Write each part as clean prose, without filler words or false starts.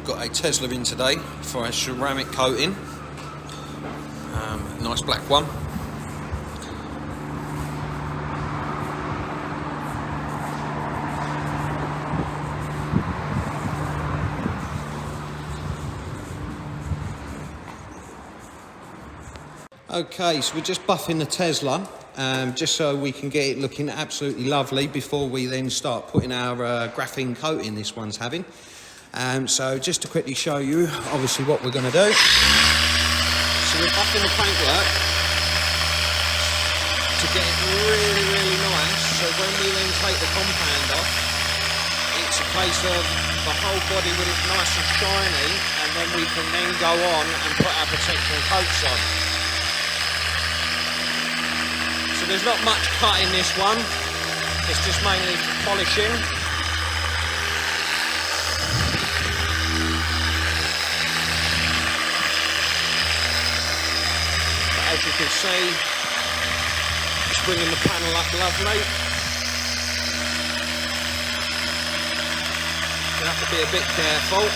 got a Tesla in today for a ceramic coating. Nice black one. Okay, so we're just buffing the Tesla, just so we can get it looking absolutely lovely before we then start putting our graphene coating this one's having. So just to quickly show you, obviously, what we're going to do. So we're buffing the paintwork to get it really, really nice. So when we then take the compound off, it's a case of the whole body will look nice and shiny, and then we can then go on and put our protection coats on. So there's not much cut in this one, it's just mainly for polishing. But as you can see, it's bringing the panel up lovely. You have to be a bit careful.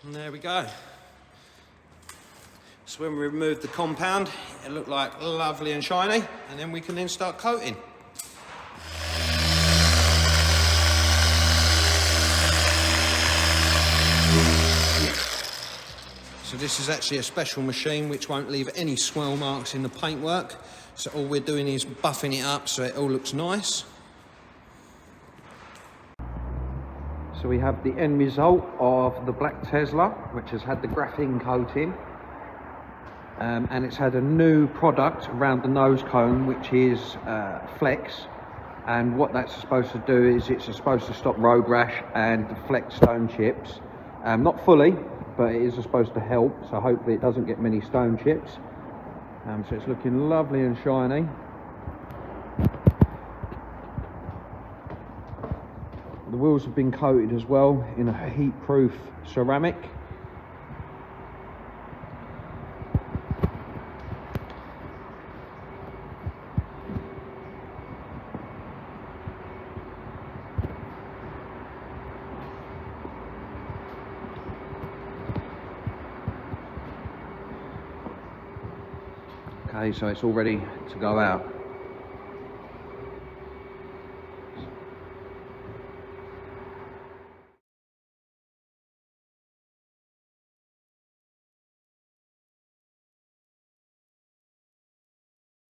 And there we go. So when we remove the compound, it looked like lovely and shiny, and then we can then start coating. So this is actually a special machine which won't leave any swirl marks in the paintwork. So all we're doing is buffing it up so it all looks nice. So we have the end result of the black Tesla, which has had the graphene coating, and it's had a new product around the nose cone, which is Flex. And what that's supposed to do is it's supposed to stop road rash and deflect stone chips. Not fully, but it is supposed to help, so hopefully it doesn't get many stone chips. So it's looking lovely and shiny. The wheels have been coated as well in a heat-proof ceramic. Okay, so it's all ready to go out.